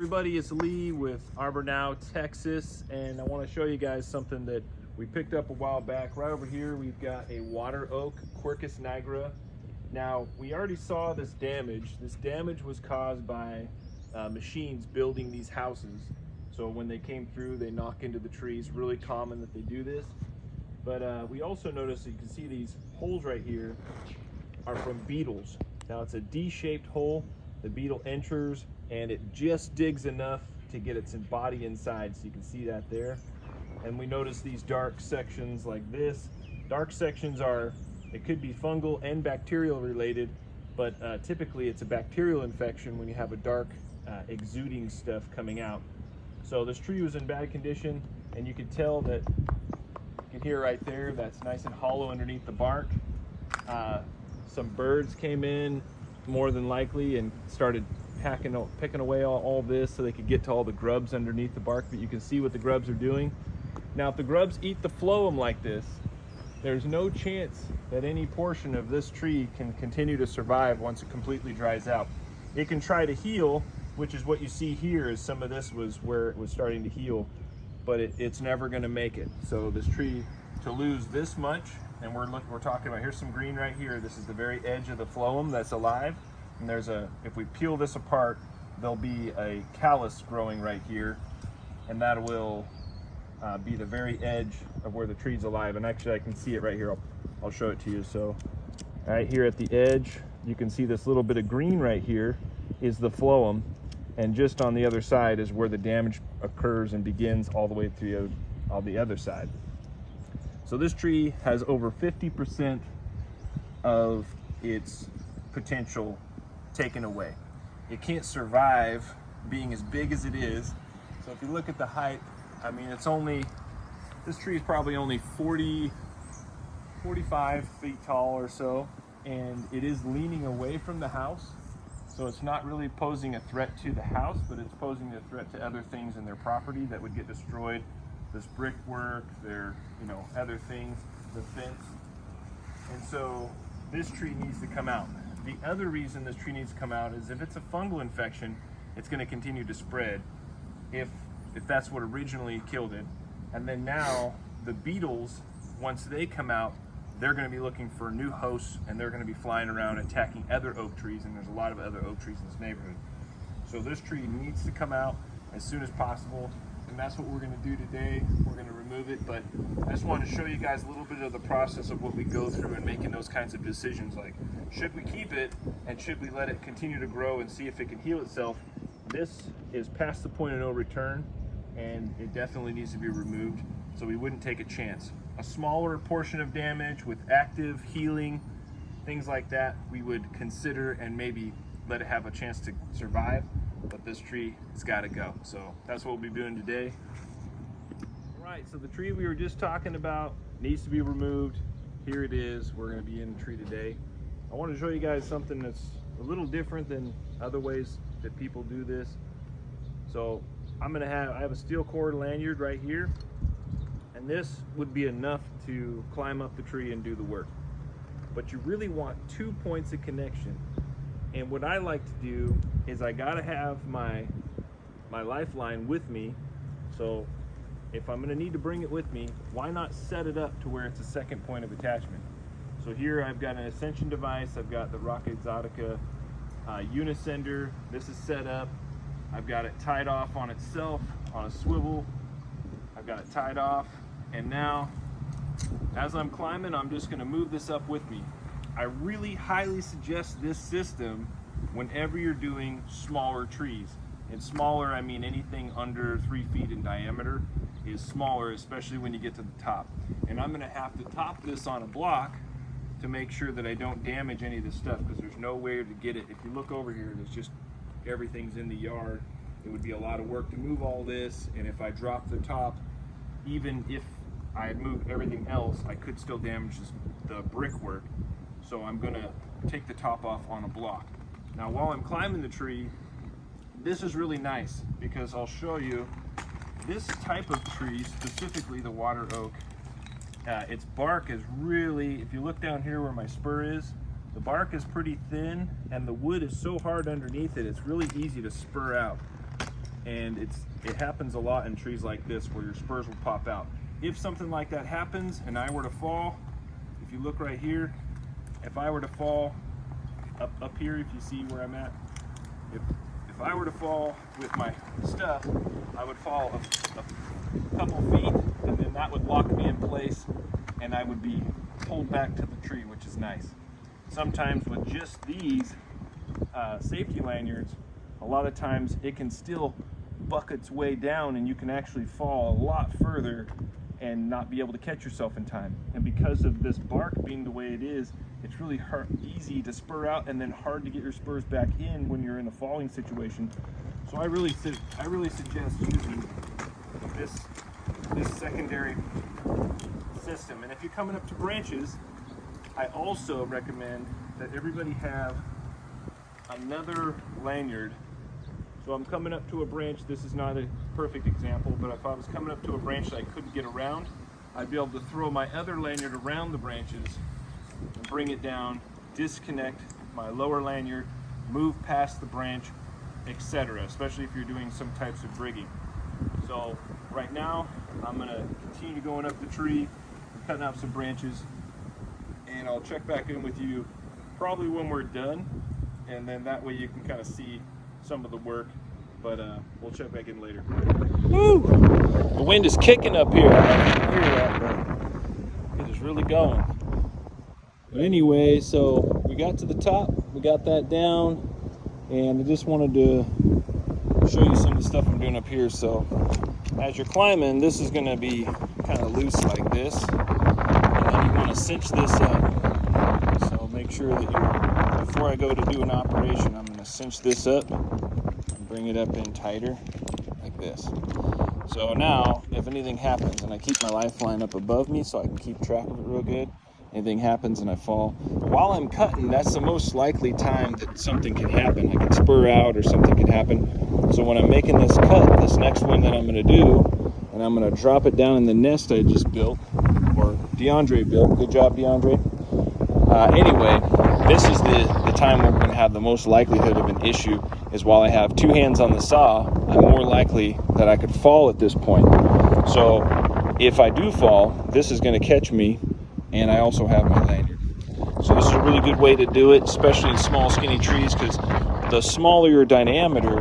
Everybody, it's Lee with Arbor Now, Texas, and I want to show you guys something that we picked up a while back. Right over here, we've got a water oak, Quercus nigra. Now, we already saw this damage. This damage was caused by machines building these houses. So when they came through, they knock into the trees. Really common that they do this. But we also noticed, you can see these holes right here are from beetles. Now, it's a D-shaped hole. The beetle enters and it just digs enough to get its body inside, so you can see that there. And we notice these dark sections like this. Dark sections it could be fungal and bacterial related, but typically it's a bacterial infection when you have a dark exuding stuff coming out. So this tree was in bad condition, and you can tell that, you can hear right there, that's nice and hollow underneath the bark. Some birds came in, more than likely, and started picking away all this so they could get to all the grubs underneath the bark, but you can see what the grubs are doing. Now, if the grubs eat the phloem like this, there's no chance that any portion of this tree can continue to survive once it completely dries out. It can try to heal, which is what you see here, is some of this was where it was starting to heal, but it's never going to make it. So this tree, to lose this much, and we're talking about, here's some green right here. This is the very edge of the phloem that's alive. And if we peel this apart, there'll be a callus growing right here, and that will be the very edge of where the tree's alive. And actually, I can see it right here. I'll show it to you. So right here at the edge, you can see this little bit of green right here is the phloem, and just on the other side is where the damage occurs and begins all the way through on the other side. So this tree has over 50% of its potential taken away. It can't survive being as big as it is. So if you look at the height, I mean, this tree is probably only 45 feet tall or so, and it is leaning away from the house. So it's not really posing a threat to the house, but it's posing a threat to other things in their property that would get destroyed. This brickwork, other things, the fence. And so this tree needs to come out. The other reason this tree needs to come out is if it's a fungal infection, it's going to continue to spread if that's what originally killed it. And then now the beetles, once they come out, they're going to be looking for new hosts, and they're going to be flying around attacking other oak trees, and there's a lot of other oak trees in this neighborhood. So this tree needs to come out as soon as possible, and that's what we're going to do today. We're going to remove it, but I just wanted to show you guys a little bit of the process of what we go through in making those kinds of decisions, like should we keep it and should we let it continue to grow and see if it can heal itself. This is past the point of no return, and it definitely needs to be removed, so we wouldn't take a chance. A smaller portion of damage with active healing, things like that, we would consider and maybe let it have a chance to survive, but this tree has got to go. So that's what we'll be doing today. Right, so the tree we were just talking about needs to be removed. Here it is. We're going to be in the tree today. I want to show you guys something that's a little different than other ways that people do this. So I have a steel cord lanyard right here, and this would be enough to climb up the tree and do the work. But you really want 2 points of connection. And what I like to do is I gotta have my lifeline with me. So if I'm gonna need to bring it with me, why not set it up to where it's a second point of attachment? So here I've got an Ascension device. I've got the Rocca Exotica Unisender. This is set up. I've got it tied off on itself on a swivel. I've got it tied off, and now as I'm climbing, I'm just gonna move this up with me. I really highly suggest this system whenever you're doing smaller trees. And smaller, I mean anything under 3 feet in diameter is smaller, especially when you get to the top. And I'm gonna have to top this on a block to make sure that I don't damage any of this stuff, because there's no way to get it. If you look over here, there's just, everything's in the yard. It would be a lot of work to move all this, and if I drop the top, even if I had moved everything else, I could still damage the brickwork. So I'm gonna take the top off on a block. Now while I'm climbing the tree, this is really nice because I'll show you this type of tree, specifically the water oak. Its bark is really, if you look down here where my spur is, The bark is pretty thin and the wood is so hard underneath it, it's really easy to spur out. and it happens a lot in trees like this where your spurs will pop out. If something like that happens and I were to fall, if you look right here, if I were to fall up here, if you see where I'm at, if I were to fall with my stuff, I would fall a couple feet, and then that would lock me in place, and I would be pulled back to the tree, which is nice. Sometimes with just these safety lanyards, a lot of times it can still buck its way down, and you can actually fall a lot further and not be able to catch yourself in time. And because of this bark being the way it is, it's really easy to spur out and then hard to get your spurs back in when you're in a falling situation. So I really suggest using this secondary system. And if you're coming up to branches, I also recommend that everybody have another lanyard. So I'm coming up to a branch. This is not a perfect example, but if I was coming up to a branch that I couldn't get around, I'd be able to throw my other lanyard around the branches and bring it down, disconnect my lower lanyard, move past the branch, etc., especially if you're doing some types of rigging. So right now I'm going to continue going up the tree and cutting out some branches, and I'll check back in with you probably when we're done, and then that way you can kind of see some of the work, but we'll check back in later. Woo! The wind is kicking up here. I don't know if you can hear that, but it is really going. But anyway, so we got to the top, we got that down, and I just wanted to show you some of the stuff I'm doing up here. So as you're climbing, this is going to be kind of loose like this, and then you want to cinch this up. So make sure that before I go to do an operation, I'm going to cinch this up and bring it up in tighter like this. So now if anything happens, and I keep my lifeline up above me so I can keep track of it real good, anything happens and I fall, while I'm cutting, that's the most likely time that something can happen. I can spur out or something can happen. So when I'm making this cut, this next one that I'm going to do, and I'm going to drop it down in the nest I just built, or DeAndre built. Good job, DeAndre. Anyway, this is the time where we're going to have the most likelihood of an issue, is while I have two hands on the saw, I'm more likely that I could fall at this point. So if I do fall, this is going to catch me, and I also have my lanyard. So this is a really good way to do it, especially in small, skinny trees, because the smaller your diameter,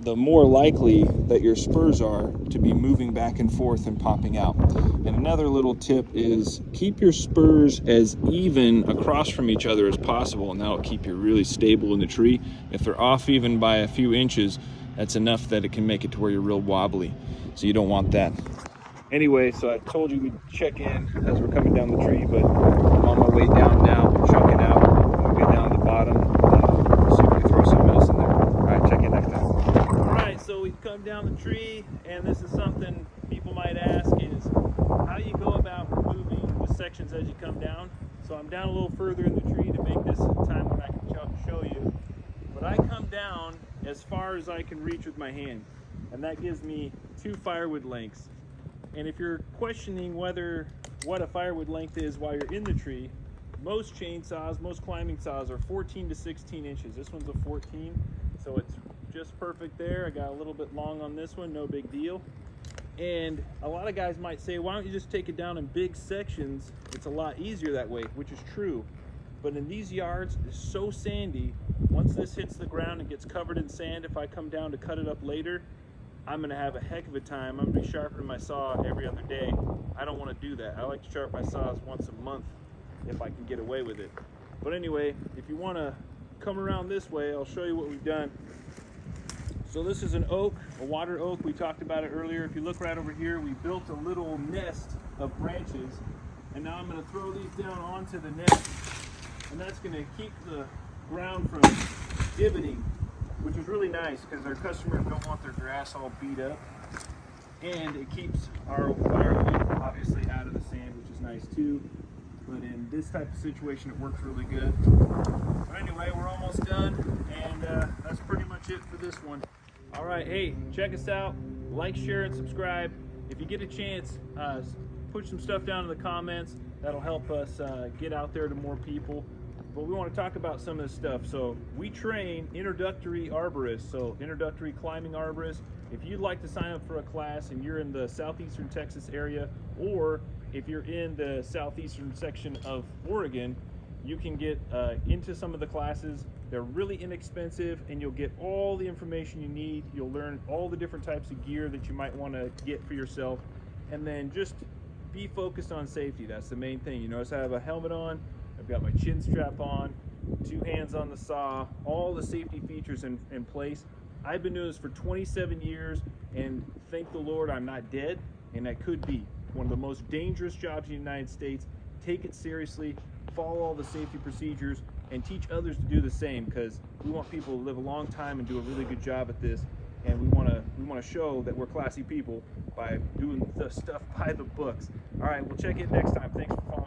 the more likely that your spurs are to be moving back and forth and popping out. And another little tip is keep your spurs as even across from each other as possible, and that'll keep you really stable in the tree. If they're off even by a few inches, that's enough that it can make it to where you're real wobbly. So you don't want that. Anyway, so I told you we'd check in as we're coming down the tree, but I'm on my way down now, chunking out. I'm gonna get down to the bottom, see if we can throw something else in there. All right, check in next time. All right, so we've come down the tree, and this is something people might ask is, how do you go about moving the sections as you come down? So I'm down a little further in the tree to make this time when I can show you. But I come down as far as I can reach with my hand, and that gives me 2 firewood lengths. And if you're questioning what a firewood length is while you're in the tree, most chainsaws, most climbing saws are 14 to 16 inches. This one's a 14, so it's just perfect there. I got a little bit long on this one, no big deal. And a lot of guys might say, why don't you just take it down in big sections? It's a lot easier that way, which is true. But in these yards, it's so sandy, once this hits the ground and gets covered in sand, if I come down to cut it up later, I'm going to have a heck of a time. I'm going to be sharpening my saw every other day. I don't want to do that. I like to sharpen my saws once a month if I can get away with it. But anyway, if you want to come around this way, I'll show you what we've done. So this is an oak, a water oak. We talked about it earlier. If you look right over here, we built a little nest of branches, and now I'm going to throw these down onto the nest, and that's going to keep the ground from divoting, which is really nice because our customers don't want their grass all beat up, and it keeps our firewood obviously out of the sand, which is nice too. But in this type of situation, it works really good. But anyway, we're almost done, and that's pretty much it for this one. All right, hey, check us out. Like, share, and subscribe. If you get a chance, put some stuff down in the comments. That'll help us get out there to more people. But we want to talk about some of this stuff. So we train introductory arborists, so introductory climbing arborists. if you'd like to sign up for a class and you're in the southeastern Texas area, or if you're in the southeastern section of Oregon, you can get into some of the classes. They're really inexpensive, and you'll get all the information you need. You'll learn all the different types of gear that you might want to get for yourself, and then just be focused on safety. That's the main thing. You notice I have a helmet on, I've got my chin strap on, 2 hands on the saw, all the safety features in place. I've been doing this for 27 years, and thank the Lord I'm not dead, and I could be. One of the most dangerous jobs in the United States. Take it seriously, follow all the safety procedures, and teach others to do the same, because we want people to live a long time and do a really good job at this, and we want to show that we're classy people by doing the stuff by the books. All right, we'll check in next time. Thanks for following.